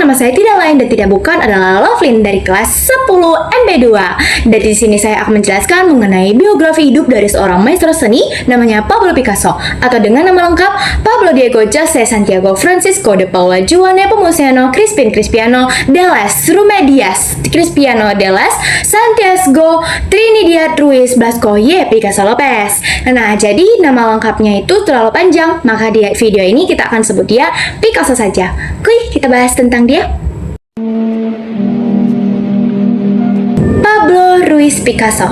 nama saya tidak lain dan tidak bukan adalah Lovelyn dari kelas 10 MB2. Dan di sini saya akan menjelaskan mengenai biografi hidup dari seorang maestro seni namanya Pablo Picasso, atau dengan nama lengkap Pablo Diego José Santiago Francisco de Paula Juan Nepomuceno Crispin Crispiano de las Remedias Crispiano de las Santiago Trinidad Ruiz Blasco Y Picasso Lopez. Nah, jadi nama lengkapnya itu terlalu panjang, maka di video ini kita akan sebut dia Picasso saja. Klik, kita bahas tentang dia. Pablo Ruiz Picasso.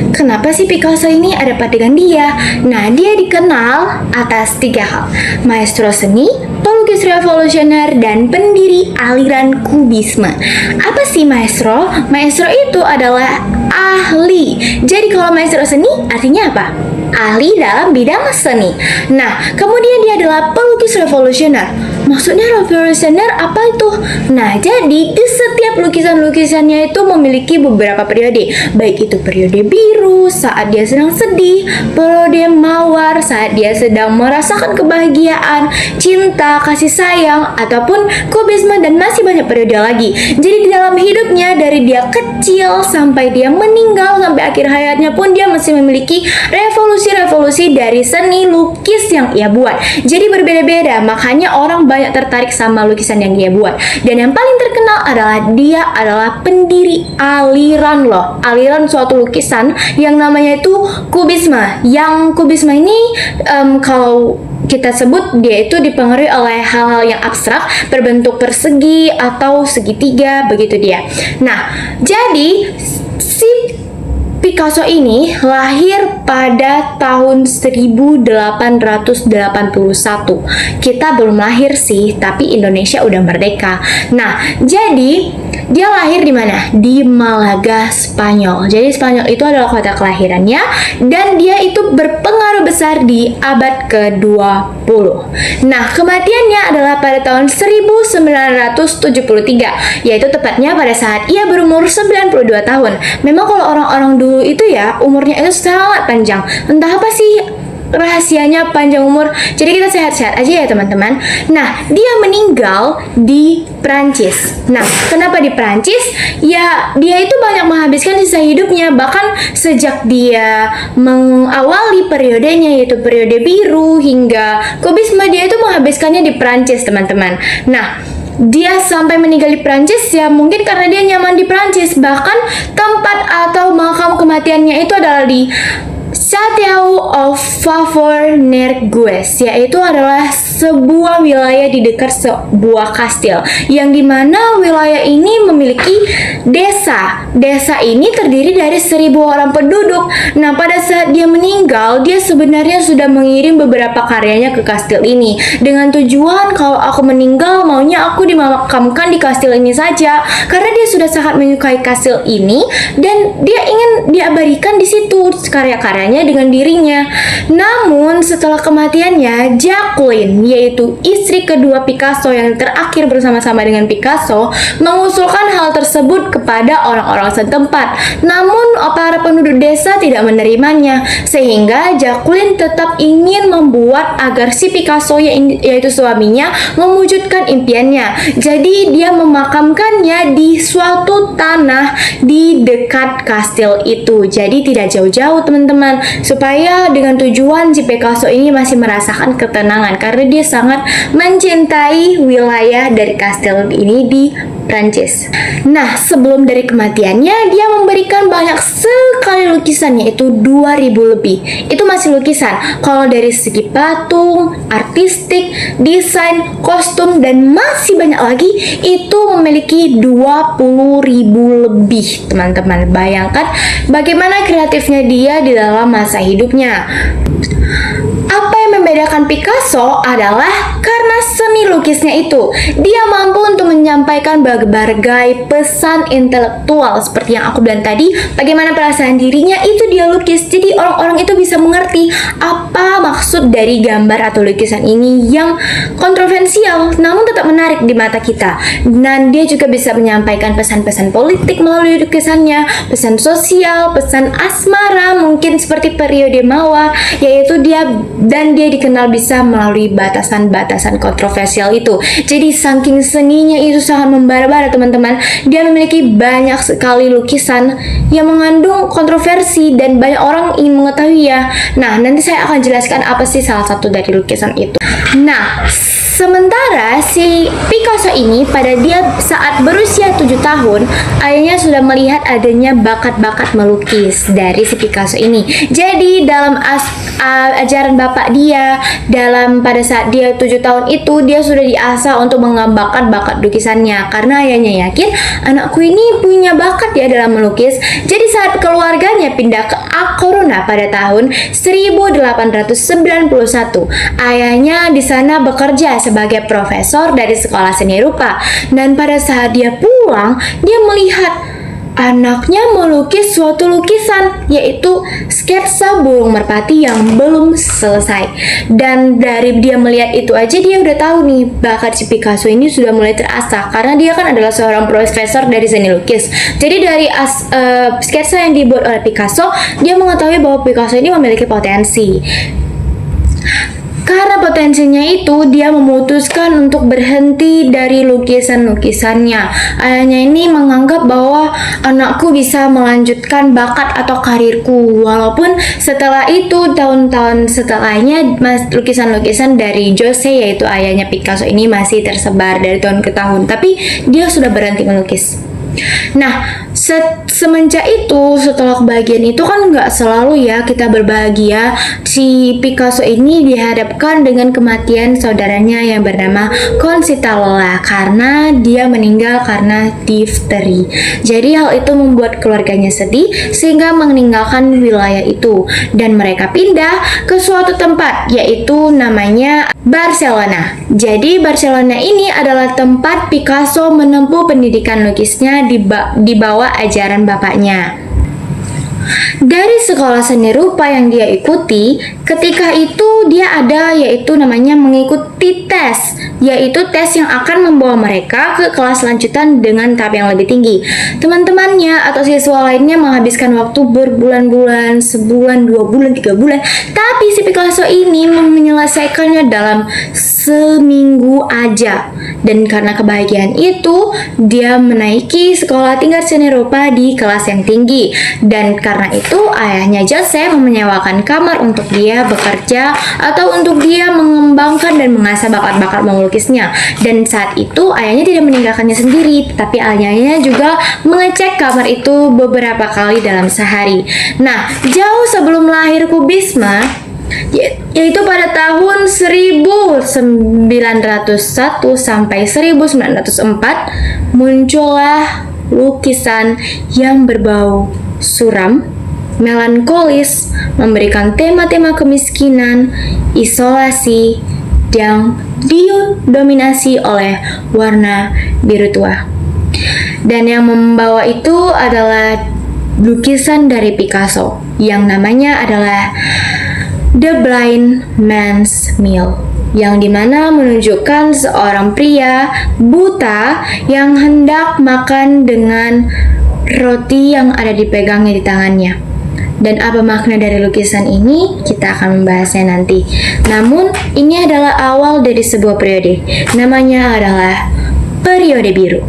Kenapa sih Picasso ini ada pada dengan dia? Nah, dia dikenal atas 3 hal: maestro seni, pelukis revolusioner, dan pendiri aliran kubisme. Apa sih maestro? Maestro itu adalah ahli. Jadi kalau maestro seni artinya apa? Ahli dalam bidang seni. Nah, kemudian dia adalah pelukis revolusioner. Maksudnya revolusioner apa itu? Nah, jadi di setiap lukisan-lukisannya itu memiliki beberapa periode. Baik itu periode biru saat dia sedang sedih, periode mawar saat dia sedang merasakan kebahagiaan, cinta, kasih sayang, ataupun kubisme, dan masih banyak periode lagi. Jadi di dalam hidupnya, dari dia kecil sampai dia meninggal, sampai akhir hayatnya pun dia masih memiliki revolusi dari seni lukis yang ia buat. Jadi berbeda-beda, makanya orang banyak tertarik sama lukisan yang dia buat. Dan yang paling terkenal adalah dia adalah pendiri aliran suatu lukisan yang namanya itu kubisme. Yang kubisme ini kalau kita sebut dia itu dipengaruhi oleh hal-hal yang abstrak berbentuk persegi atau segitiga, begitu dia. Nah, jadi si Picasso ini lahir pada tahun 1881. Kita belum lahir sih, tapi Indonesia udah merdeka. Nah, jadi dia lahir di mana? Di Malaga, Spanyol. Jadi Spanyol itu adalah kota kelahirannya, dan dia itu berpengaruh besar di abad ke-20. Nah, kematiannya adalah pada tahun 1973, yaitu tepatnya pada saat ia berumur 92 tahun. Memang kalau orang-orang dulu itu ya, umurnya itu sangat panjang. Entah apa sih rahasianya panjang umur. Jadi kita sehat-sehat aja ya teman-teman. Nah, dia meninggal di Prancis. Nah, kenapa di Prancis? Ya, dia itu banyak menghabiskan sisa hidupnya. Bahkan sejak dia mengawali periodenya, yaitu periode biru hingga kubisme, dia itu menghabiskannya di Prancis, teman-teman. Nah, dia sampai meninggal di Prancis ya mungkin karena dia nyaman di Prancis. Bahkan tempat atau makam kematiannya itu adalah di Château of Favornergues, yaitu adalah sebuah wilayah di dekat sebuah kastil, yang dimana wilayah ini memiliki desa. Desa ini terdiri dari 1.000 orang penduduk. Nah, pada saat dia meninggal, dia sebenarnya sudah mengirim beberapa karyanya ke kastil ini dengan tujuan kalau aku meninggal maunya aku dimakamkan di kastil ini saja, karena dia sudah sangat menyukai kastil ini dan dia ingin diabadikan di situ karya-karyanya dengan dirinya. Namun setelah kematiannya, Jacqueline, yaitu istri kedua Picasso yang terakhir bersama-sama dengan Picasso, mengusulkan hal tersebut kepada orang-orang setempat. Namun para penduduk desa tidak menerimanya, sehingga Jacqueline tetap ingin membuat agar si Picasso yaitu suaminya mewujudkan impiannya. Jadi dia memakamkannya di suatu tanah di dekat kastil itu. Jadi tidak jauh-jauh teman-teman, supaya dengan tujuan si Picasso ini masih merasakan ketenangan karena dia sangat mencintai wilayah dari kastil ini di Prancis. Nah, sebelum dari kematiannya, dia memberikan banyak sekali lukisan, yaitu 2.000 lebih. Itu masih lukisan. Kalau dari segi patung, artistik, desain, kostum, dan masih banyak lagi, itu memiliki 20.000 lebih, teman-teman. Bayangkan bagaimana kreatifnya dia di dalam masa hidupnya. Apa yang membedakan Picasso adalah karena seni lukisnya itu. Dia mampu untuk menyampaikan berbagai pesan intelektual seperti yang aku bilang tadi. Bagaimana perasaan dirinya itu dia lukis. Jadi orang-orang itu bisa mengerti apa maksud dari gambar atau lukisan ini yang kontroversial namun tetap menarik di mata kita. Dan dia juga bisa menyampaikan pesan-pesan politik melalui lukisannya, pesan sosial, pesan asmara, mungkin seperti periode mawar, yaitu dia dan dia dikenal bisa melalui batasan-batasan kontroversial itu. Jadi saking seninya itu sangat membara-bara teman-teman, dia memiliki banyak sekali lukisan yang mengandung kontroversi dan banyak orang ingin mengetahui ya. Nah, nanti saya akan jelaskan apa sih salah satu dari lukisan itu. Nah, sementara si Picasso ini pada dia saat berusia 7 tahun, ayahnya sudah melihat adanya bakat-bakat melukis dari si Picasso ini. Jadi dalam ajaran bapak dia, pada saat dia 7 tahun itu, dia sudah diasah untuk mengembangkan bakat lukisannya karena ayahnya yakin anakku ini punya bakat ya dalam melukis. Jadi saat keluarganya pindah ke A Coruña pada tahun 1891, ayahnya di sana bekerja sebagai profesor dari sekolah seni rupa, dan pada saat dia pulang, dia melihat anaknya melukis suatu lukisan, yaitu sketsa burung merpati yang belum selesai. Dan dari dia melihat itu aja, dia udah tahu nih bakat si Picasso ini sudah mulai terasah, karena dia kan adalah seorang profesor dari seni lukis. Jadi dari sketsa yang dibuat oleh Picasso, dia mengetahui bahwa Picasso ini memiliki potensi. Karena potensinya itu, dia memutuskan untuk berhenti dari lukisan-lukisannya. Ayahnya ini menganggap bahwa anakku bisa melanjutkan bakat atau karirku. Walaupun setelah itu, tahun-tahun setelahnya, lukisan-lukisan dari Jose, yaitu ayahnya Picasso ini masih tersebar dari tahun ke tahun. Tapi dia sudah berhenti melukis. Nah, semenjak itu, setelah kebahagiaan itu kan nggak selalu ya kita berbahagia. Si Picasso ini dihadapkan dengan kematian saudaranya yang bernama Conchita Lola karena dia meninggal karena difteri. Jadi hal itu membuat keluarganya sedih sehingga meninggalkan wilayah itu dan mereka pindah ke suatu tempat, yaitu namanya Barcelona. Jadi Barcelona ini adalah tempat Picasso menempuh pendidikan lukisnya di bawah ajaran bapaknya. Dari sekolah seni rupa yang dia ikuti, ketika itu dia ada yaitu namanya mengikuti tes, yaitu tes yang akan membawa mereka ke kelas lanjutan dengan tahap yang lebih tinggi. Teman-temannya atau siswa lainnya menghabiskan waktu berbulan-bulan, sebulan, 2 bulan, 3 bulan, tapi si Picasso ini menyelesaikannya dalam seminggu aja. Dan karena kebahagiaan itu, dia menaiki sekolah tingkat seni rupa di kelas yang tinggi. Dan karena itu, ayahnya Jose menyewakan kamar untuk dia bekerja atau untuk dia mengembangkan dan mengasah bakat-bakat melukisnya. Dan saat itu, ayahnya tidak meninggalkannya sendiri, tapi ayahnya juga mengecek kamar itu beberapa kali dalam sehari. Nah, jauh sebelum lahir kubisme, yaitu pada tahun 1901 sampai 1904, muncullah lukisan yang berbau suram, melankolis, memberikan tema-tema kemiskinan, isolasi, yang didominasi oleh warna biru tua. Dan yang membawa itu adalah lukisan dari Picasso yang namanya adalah The Blind Man's Meal, yang dimana menunjukkan seorang pria buta yang hendak makan dengan roti yang ada dipegangnya di tangannya. Dan apa makna dari lukisan ini? Kita akan membahasnya nanti. Namun, ini adalah awal dari sebuah periode. Namanya adalah periode biru.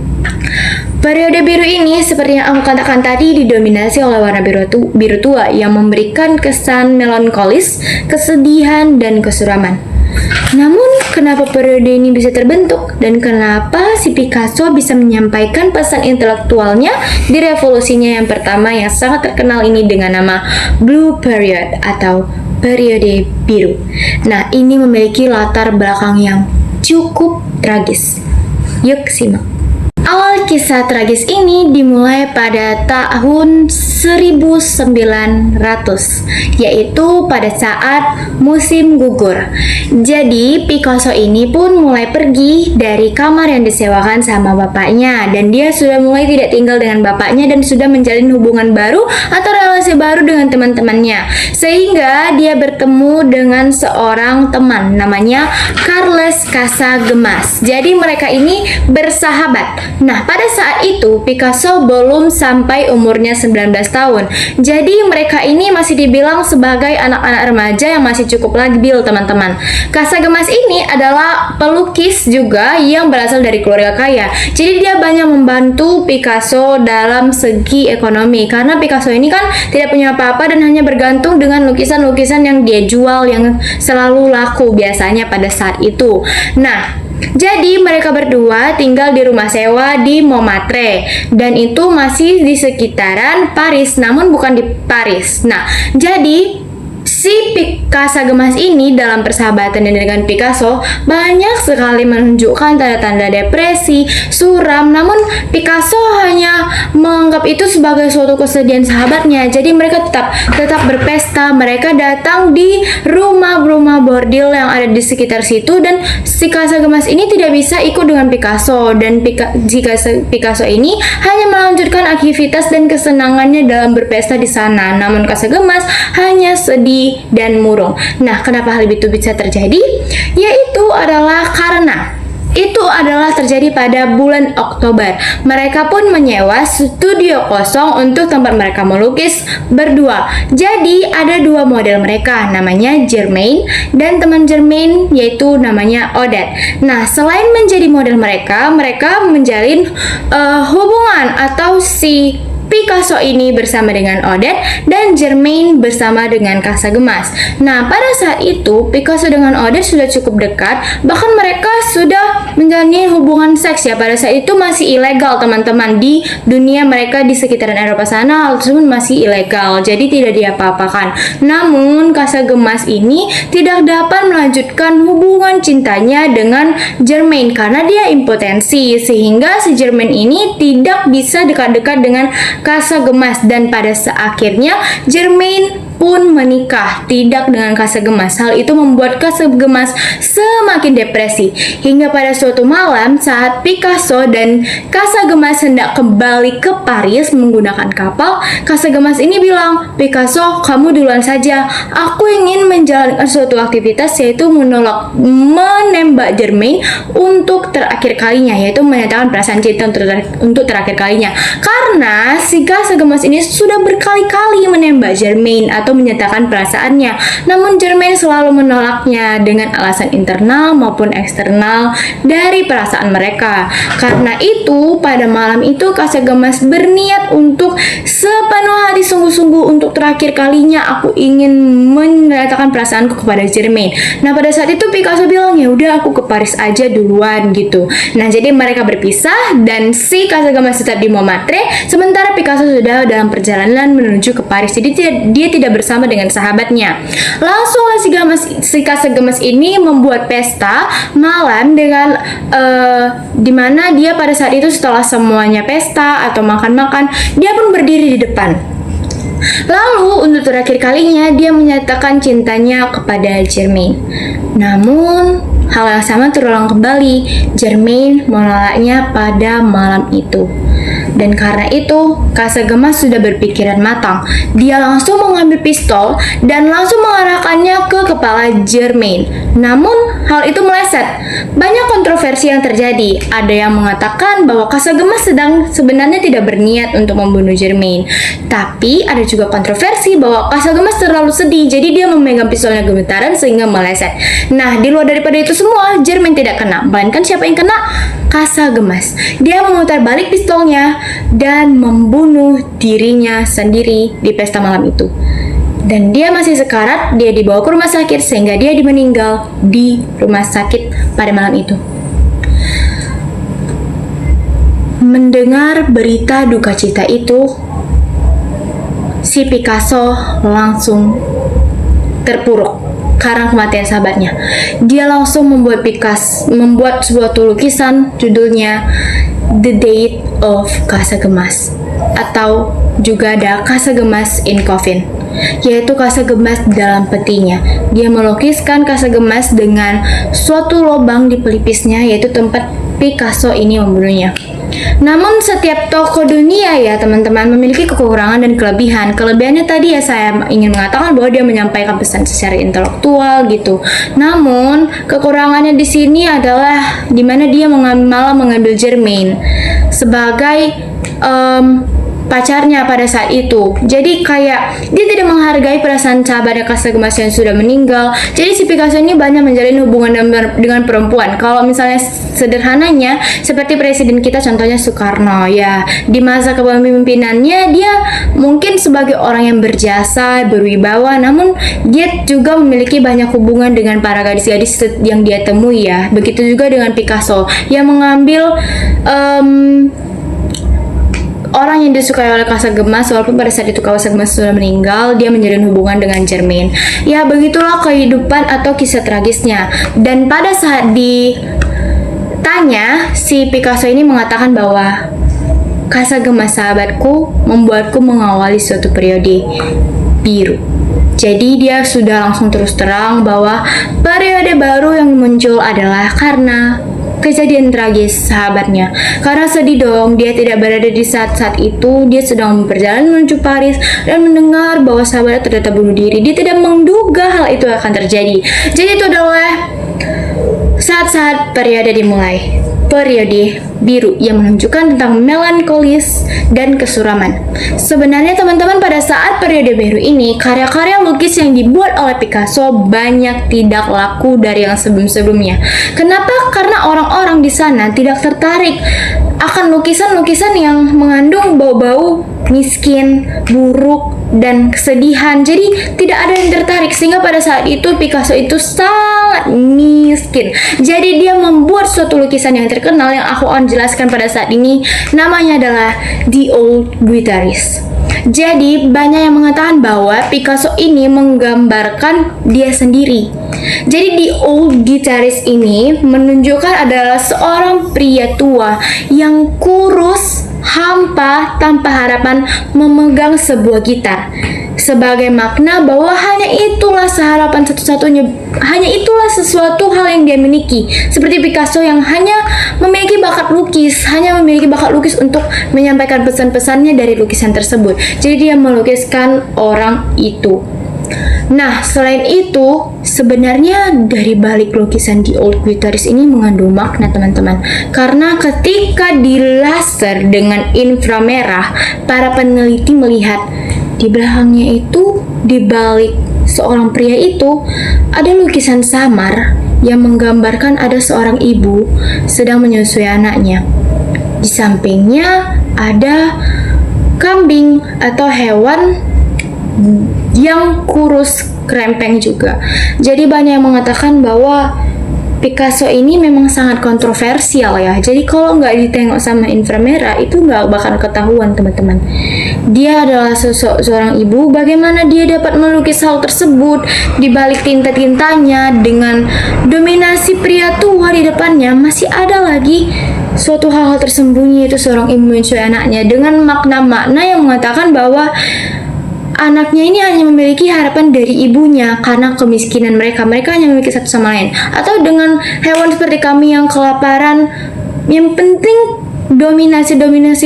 Periode biru ini, seperti yang aku katakan tadi, didominasi oleh warna biru tua yang memberikan kesan melankolis, kesedihan, dan kesuraman. Namun, kenapa periode ini bisa terbentuk? Dan kenapa si Picasso bisa menyampaikan pesan intelektualnya di revolusinya yang pertama yang sangat terkenal ini dengan nama Blue Period atau periode biru? Nah, ini memiliki latar belakang yang cukup tragis. Yuk simak. Awal kisah tragis ini dimulai pada tahun 1900, yaitu pada saat musim gugur. Jadi Picasso ini pun mulai pergi dari kamar yang disewakan sama bapaknya, dan dia sudah mulai tidak tinggal dengan bapaknya dan sudah menjalin hubungan baru atau relasi baru dengan teman-temannya, sehingga dia bertemu dengan seorang teman namanya Carles Casagemas. Jadi mereka ini bersahabat Nah, pada saat itu Picasso belum sampai umurnya 19 tahun. Jadi mereka ini masih dibilang sebagai anak-anak remaja yang masih cukup labil, teman-teman. Casagemas ini adalah pelukis juga yang berasal dari keluarga kaya. Jadi dia banyak membantu Picasso dalam segi ekonomi, karena Picasso ini kan tidak punya apa-apa dan hanya bergantung dengan lukisan-lukisan yang dia jual yang selalu laku biasanya pada saat itu. Nah, jadi mereka berdua tinggal di rumah sewa di Montmartre, dan itu masih di sekitaran Paris, namun bukan di Paris. Nah, jadi si Casagemas ini dalam persahabatan dengan Picasso banyak sekali menunjukkan tanda-tanda depresi, suram, namun Picasso hanya menganggap itu sebagai suatu kesedihan sahabatnya. Jadi mereka tetap berpesta, mereka datang di rumah-rumah bordil yang ada di sekitar situ, dan si Casagemas ini tidak bisa ikut dengan Picasso, dan Picasso ini hanya melanjutkan aktivitas dan kesenangannya dalam berpesta di sana. Namun Casagemas hanya sedih dan murung. Nah, kenapa hal itu bisa terjadi? Yaitu adalah karena itu adalah terjadi pada bulan Oktober. Mereka pun menyewa studio kosong untuk tempat mereka melukis berdua. Jadi ada dua model mereka, namanya Germaine dan teman Germaine yaitu namanya Odette. Nah, selain menjadi model mereka menjalin hubungan, atau si Picasso ini bersama dengan Odette dan Germaine bersama dengan Casagemas. Nah, pada saat itu Picasso dengan Odette sudah cukup dekat, bahkan mereka sudah menjalani hubungan seks ya. Pada saat itu masih ilegal, teman-teman, di dunia mereka di sekitaran Eropa sana, hal tersebut masih ilegal, jadi tidak diapa-apakan. Namun Casagemas ini tidak dapat melanjutkan hubungan cintanya dengan Germaine karena dia impotensi, sehingga si Germaine ini tidak bisa dekat-dekat dengan Casagemas, dan pada akhirnya Germaine pun menikah tidak dengan Casagemas. Hal itu membuat Casagemas semakin depresi, hingga pada suatu malam saat Picasso dan Casagemas hendak kembali ke Paris menggunakan kapal, Casagemas ini bilang, "Picasso, kamu duluan saja, aku ingin menjalankan suatu aktivitas, yaitu menembak Germaine untuk terakhir kalinya," yaitu menyatakan perasaan cinta untuk terakhir kalinya. Karena si Casagemas ini sudah berkali-kali menembak Germaine atau menyatakan perasaannya, namun Germaine selalu menolaknya dengan alasan internal maupun eksternal dari perasaan mereka. Karena itu pada malam itu Casagemas berniat untuk sepenuh hati, sungguh-sungguh, untuk terakhir kalinya aku ingin menyatakan perasaanku kepada Germaine. Nah, pada saat itu Picasso bilang, "Ya udah, aku ke Paris aja duluan," gitu. Nah, jadi mereka berpisah dan si Casagemas tetap di Montmartre, sementara Picasso sudah dalam perjalanan menuju ke Paris. Jadi dia tidak bersama dengan sahabatnya. Langsunglah si Casagemas ini membuat pesta malam dengan dimana dia pada saat itu setelah semuanya pesta atau makan-makan, dia pun berdiri di depan. Lalu untuk terakhir kalinya dia menyatakan cintanya kepada Germaine. Namun hal yang sama terulang kembali. Germaine menolaknya pada malam itu. Dan karena itu, Casagemas sudah berpikiran matang. Dia langsung mengambil pistol dan langsung mengarahkannya ke kepala Germaine. Namun, hal itu meleset. Banyak kontroversi yang terjadi. Ada yang mengatakan bahwa Casagemas sebenarnya tidak berniat untuk membunuh Germaine. Tapi, ada juga kontroversi bahwa Casagemas terlalu sedih, jadi dia memegang pistolnya gemetaran sehingga meleset. Nah, di luar daripada itu semua, Germaine tidak kena. Melainkan siapa yang kena? Casagemas. Dia memutar balik pistolnya dan membunuh dirinya sendiri di pesta malam itu. Dan dia masih sekarat, dia dibawa ke rumah sakit sehingga dia meninggal di rumah sakit pada malam itu. Mendengar berita duka cita itu, si Picasso langsung terpuruk karena kematian sahabatnya. Dia langsung membuat sebuah lukisan judulnya The Death of Casagemas, atau juga ada Casagemas in Coffin, yaitu Casagemas dalam petinya. Dia melukiskan Casagemas dengan suatu lubang di pelipisnya, yaitu tempat Picasso ini membunuhnya. Namun setiap tokoh dunia ya teman-teman memiliki kekurangan dan kelebihan. Kelebihannya tadi ya saya ingin mengatakan bahwa dia menyampaikan pesan secara intelektual gitu. Namun kekurangannya di sini adalah dimana dia malah mengambil Jermaine sebagai pacarnya pada saat itu. Jadi kayak dia tidak menghargai perasaan sahabatnya Casagemas yang sudah meninggal. Jadi si Picasso ini banyak menjalin hubungan dengan perempuan. Kalau misalnya sederhananya seperti presiden kita contohnya Soekarno ya, di masa kepemimpinannya dia mungkin sebagai orang yang berjasa, berwibawa, namun dia juga memiliki banyak hubungan dengan para gadis-gadis yang dia temui ya. Begitu juga dengan Picasso yang mengambil orang yang disukai oleh Casagemas, walaupun pada saat itu Casagemas sudah meninggal, dia menjalin hubungan dengan Jermaine. Ya begitulah kehidupan atau kisah tragisnya. Dan pada saat ditanya, si Picasso ini mengatakan bahwa Casagemas sahabatku membuatku mengawali suatu periode biru. Jadi dia sudah langsung terus terang bahwa periode baru yang muncul adalah karena kejadian tragis sahabatnya. Karena sedih dong, dia tidak berada di saat-saat itu. Dia sedang berjalan menuju Paris dan mendengar bahwa sahabatnya ternyata bunuh diri. Dia tidak menduga hal itu akan terjadi. Jadi itu adalah saat-saat periode dimulai. Periode biru yang menunjukkan tentang melankolis dan kesuraman. Sebenarnya teman-teman pada saat periode biru ini karya-karya lukis yang dibuat oleh Picasso banyak tidak laku dari yang sebelum-sebelumnya. Kenapa? Karena orang-orang di sana tidak tertarik akan lukisan-lukisan yang mengandung bau-bau miskin, buruk, dan kesedihan. Jadi tidak ada yang tertarik sehingga pada saat itu Picasso itu sangat miskin. Jadi dia membuat suatu lukisan yang terkenal yang aku akan jelaskan pada saat ini, namanya adalah The Old Guitarist. Jadi banyak yang mengatakan bahwa Picasso ini menggambarkan dia sendiri. Jadi The Old Guitarist ini menunjukkan adalah seorang pria tua yang kurus, hampa, tanpa harapan memegang sebuah gitar. Sebagai makna bahwa hanya itulah seharapan satu-satunya, hanya itulah sesuatu hal yang dia miliki. Seperti Picasso yang hanya memiliki bakat lukis, untuk menyampaikan pesan-pesannya dari lukisan tersebut. Jadi dia melukiskan orang itu. Nah, selain itu, sebenarnya dari balik lukisan The Old Guitarist ini mengandung makna teman-teman. Karena ketika dilaser dengan inframerah, para peneliti melihat di belakangnya itu, di balik seorang pria itu, ada lukisan samar yang menggambarkan ada seorang ibu sedang menyusui anaknya. Di sampingnya ada kambing atau hewan yang kurus krempeng juga. Jadi banyak yang mengatakan bahwa Picasso ini memang sangat kontroversial ya. Jadi kalau nggak ditengok sama inframerah itu nggak bakal ketahuan teman-teman. Dia adalah seorang ibu. Bagaimana dia dapat melukis hal tersebut di balik tinta-tintanya dengan dominasi pria tua di depannya, masih ada lagi suatu hal-hal tersembunyi, itu seorang ibu menyusui anaknya dengan makna-makna yang mengatakan bahwa anaknya ini hanya memiliki harapan dari ibunya karena kemiskinan mereka hanya memiliki satu sama lain. Atau dengan hewan seperti kami yang kelaparan, yang penting dominasi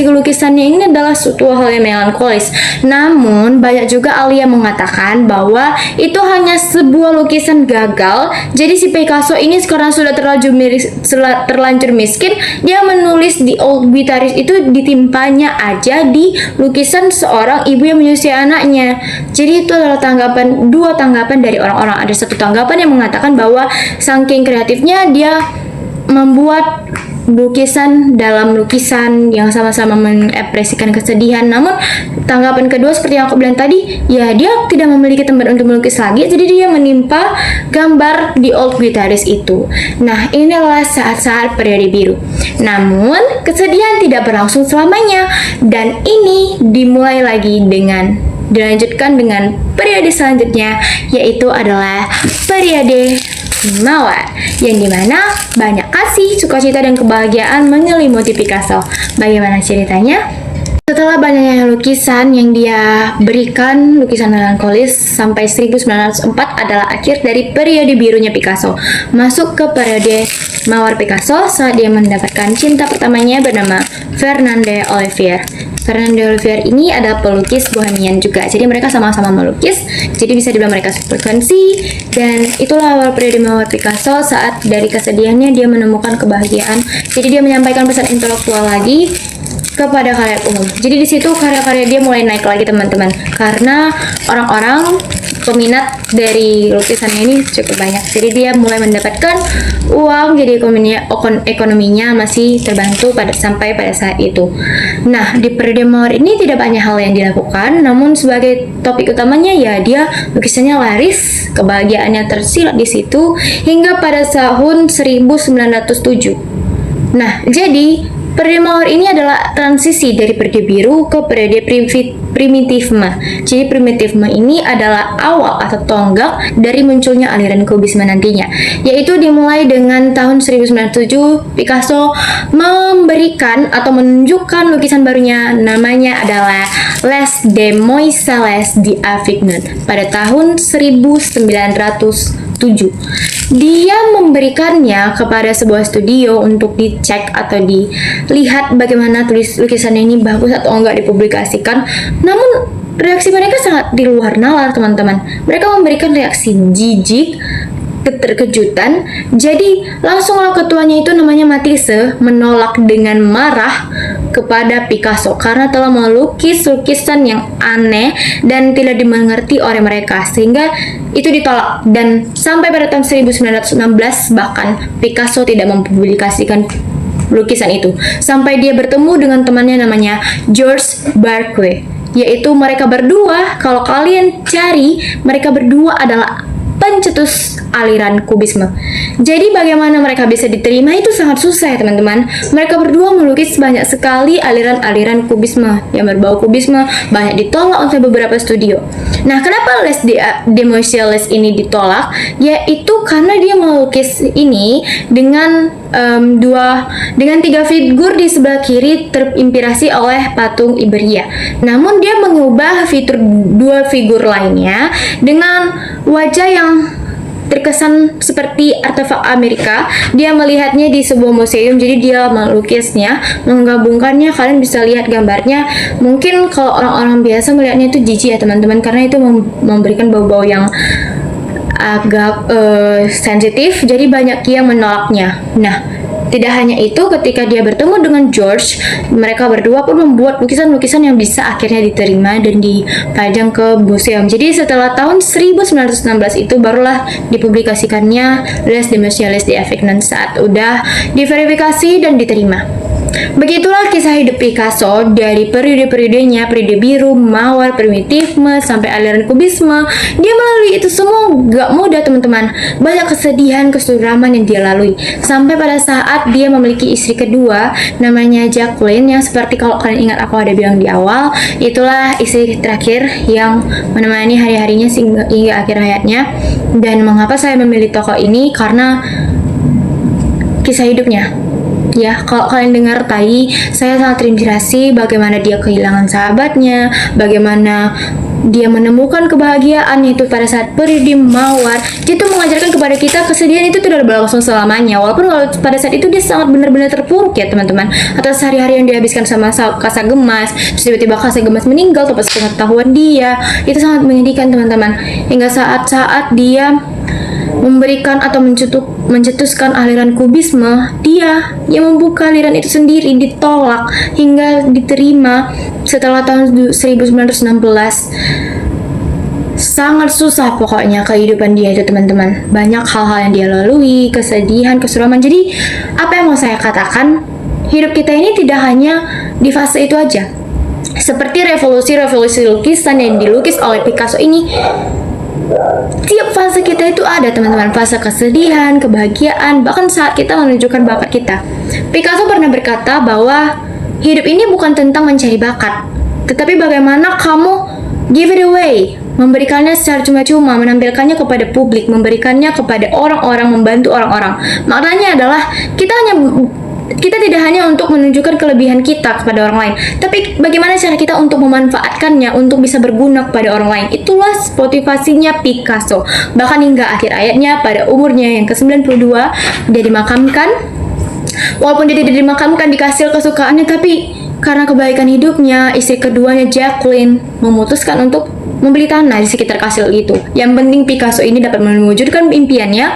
lukisannya ini adalah suatu hal yang melankolis. Namun banyak juga ahli yang mengatakan bahwa itu hanya sebuah lukisan gagal. Jadi si Picasso ini sekarang sudah terlanjur miskin, dia menulis The Old Guitarist itu ditimpanya aja di lukisan seorang ibu yang menyusui anaknya. Jadi itu adalah dua tanggapan dari orang-orang. Ada satu tanggapan yang mengatakan bahwa saking kreatifnya dia membuat lukisan dalam lukisan yang sama-sama mengekspresikan kesedihan. Namun tanggapan kedua seperti yang aku bilang tadi, ya dia tidak memiliki tempat untuk melukis lagi, jadi dia menimpa gambar The Old Guitarist itu. Nah, inilah saat-saat periode biru. Namun kesedihan tidak berlangsung selamanya, dan ini dimulai lagi dilanjutkan dengan periode selanjutnya, yaitu adalah periode mawar, yang dimana banyak kasih, sukacita, dan kebahagiaan menyelimuti Picasso. Bagaimana ceritanya? Setelah banyaknya lukisan yang dia berikan, lukisan melankolis sampai 1904 adalah akhir dari periode birunya Picasso. Masuk ke periode mawar Picasso saat dia mendapatkan cinta pertamanya bernama Fernande Olivier. Fernande Olivier ini adalah pelukis bohemian juga. Jadi mereka sama-sama melukis. Jadi bisa dibilang mereka frekuensi. Dan itulah awal periode mawar Picasso saat dari kesedihannya dia menemukan kebahagiaan. Jadi dia menyampaikan pesan intelektual lagi kepada khalayak umum. Jadi di situ karya-karya dia mulai naik lagi teman-teman, karena orang-orang peminat dari lukisannya ini cukup banyak. Jadi dia mulai mendapatkan uang, jadi ekonominya masih terbantu sampai pada saat itu. Nah, di periode mawar ini tidak banyak hal yang dilakukan, namun sebagai topik utamanya ya dia lukisannya laris, kebahagiaannya tersirat di situ hingga pada tahun 1907. Nah, jadi periode mawar ini adalah transisi dari periode biru ke periode primitifme. Jadi primitifme ini adalah awal atau tonggak dari munculnya aliran kubisme nantinya, yaitu dimulai dengan tahun 1907 Picasso memberikan atau menunjukkan lukisan barunya, namanya adalah Les Demoiselles d'Avignon pada tahun 1907. Dia memberikannya kepada sebuah studio untuk dicek atau dilihat bagaimana lukisannya ini bagus atau enggak dipublikasikan. Namun reaksi mereka sangat di luar nalar teman-teman. Mereka memberikan reaksi jijik, keterkejutan. Jadi langsunglah ketuanya itu namanya Matisse menolak dengan marah kepada Picasso karena telah melukis lukisan yang aneh dan tidak dimengerti oleh mereka, sehingga itu ditolak. Dan sampai pada tahun 1916 bahkan Picasso tidak mempublikasikan lukisan itu sampai dia bertemu dengan temannya namanya Georges Barque, yaitu mereka berdua, kalau kalian cari, mereka berdua adalah pencetus aliran kubisme. Jadi bagaimana mereka bisa diterima itu sangat susah ya teman-teman. Mereka berdua melukis banyak sekali aliran-aliran kubisme yang berbau kubisme, banyak ditolak oleh beberapa studio. Nah, kenapa Les Demoiselles ini ditolak? Yaitu karena dia melukis ini dengan tiga figur di sebelah kiri terinspirasi oleh patung Iberia. Namun dia mengubah fitur dua figur lainnya dengan wajah yang terkesan seperti artefak Amerika. Dia melihatnya di sebuah museum, jadi dia melukisnya, menggabungkannya. Kalian bisa lihat gambarnya. Mungkin kalau orang-orang biasa melihatnya itu jijik ya teman-teman, karena itu memberikan bau-bau yang agak sensitif, jadi banyak yang menolaknya. Nah, tidak hanya itu, ketika dia bertemu dengan George, mereka berdua pun membuat lukisan-lukisan yang bisa akhirnya diterima dan dipajang ke museum. Jadi setelah tahun 1916 itu barulah dipublikasikannya Les Demoiselles d'Avignon saat udah diverifikasi dan diterima. Begitulah kisah hidup Picasso dari periode-periodenya, periode biru, mawar, primitifme, sampai aliran kubisme. Dia melalui itu semua gak mudah teman-teman. Banyak kesedihan, kesuraman yang dia lalui. Sampai pada saat dia memiliki istri kedua, namanya Jacqueline, yang seperti kalau kalian ingat aku ada bilang di awal, itulah istri terakhir yang menemani hari-harinya hingga akhir hayatnya. Dan mengapa saya memilih tokoh ini? Karena kisah hidupnya. Ya, kalau kalian dengar tadi, saya sangat terinspirasi bagaimana dia kehilangan sahabatnya, bagaimana dia menemukan kebahagiaan itu pada saat periode mawar. Dia tuh mengajarkan kepada kita kesedihan itu tidak berlangsung selamanya. Walaupun kalau pada saat itu dia sangat benar-benar terpuruk ya teman-teman, atas hari-hari yang dihabiskan sama Casagemas, terus tiba-tiba Casagemas meninggal tanpa sepengetahuan dia. Itu sangat menyedihkan teman-teman. Hingga saat-saat dia memberikan atau mencetuskan aliran kubisme, dia yang membuka aliran itu sendiri, ditolak hingga diterima setelah tahun 1916. Sangat susah pokoknya kehidupan dia itu teman-teman. Banyak hal-hal yang dia lalui, kesedihan, kesuraman. Jadi apa yang mau saya katakan, hidup kita ini tidak hanya di fase itu aja. Seperti revolusi lukisan yang dilukis oleh Picasso ini, tiap fase kita itu ada teman-teman. Fase kesedihan, kebahagiaan, bahkan saat kita menunjukkan bakat kita. Picasso pernah berkata bahwa hidup ini bukan tentang mencari bakat, tetapi bagaimana kamu give it away, memberikannya secara cuma-cuma, menampilkannya kepada publik, memberikannya kepada orang-orang, membantu orang-orang. Maknanya adalah kita hanya kita tidak hanya untuk menunjukkan kelebihan kita kepada orang lain, tapi bagaimana cara kita untuk memanfaatkannya untuk bisa berguna kepada orang lain. Itulah motivasinya Picasso. Bahkan hingga akhir ayatnya, pada umurnya yang ke-92 dia dimakamkan. Walaupun dia tidak dimakamkan di kastil kesukaannya, tapi karena kebaikan hidupnya, istri keduanya Jacqueline memutuskan untuk membeli tanah di sekitar kastil itu. Yang penting Picasso ini dapat mewujudkan impiannya.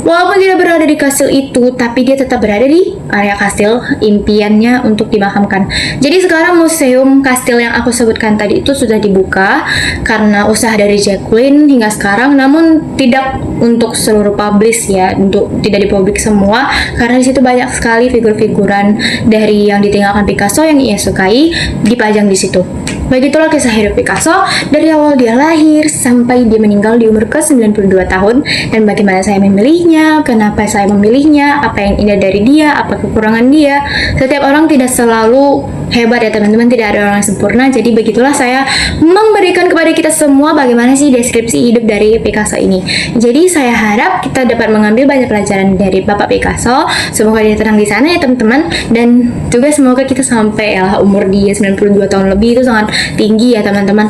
Walaupun tidak berada di kastil itu, tapi dia tetap berada di area kastil impiannya untuk dimakamkan. Jadi sekarang museum kastil yang aku sebutkan tadi itu sudah dibuka karena usaha dari Jacqueline hingga sekarang, namun tidak untuk seluruh publis ya, untuk tidak dipublik semua, karena di situ banyak sekali figur-figuran dari yang ditinggalkan Picasso yang ia sukai dipajang di situ. Begitulah kisah hidup Picasso dari awal dia lahir sampai dia meninggal di umur ke-92 tahun, dan bagaimana saya memilihnya, kenapa saya memilihnya, apa yang indah dari dia, apa kekurangan dia. Setiap orang tidak selalu hebat ya teman-teman, tidak ada orang yang sempurna. Jadi begitulah saya memberikan kepada kita semua bagaimana sih deskripsi hidup dari Picasso ini. Jadi saya harap kita dapat mengambil banyak pelajaran dari Bapak Picasso. Semoga dia tenang di sana ya teman-teman, dan juga semoga kita sampai ya umur dia 92 tahun lebih, itu sangat tinggi ya teman-teman.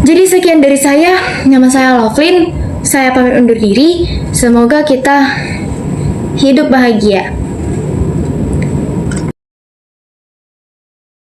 Jadi sekian dari saya, nama saya Lovelyn, saya pamit undur diri. Semoga kita hidup bahagia.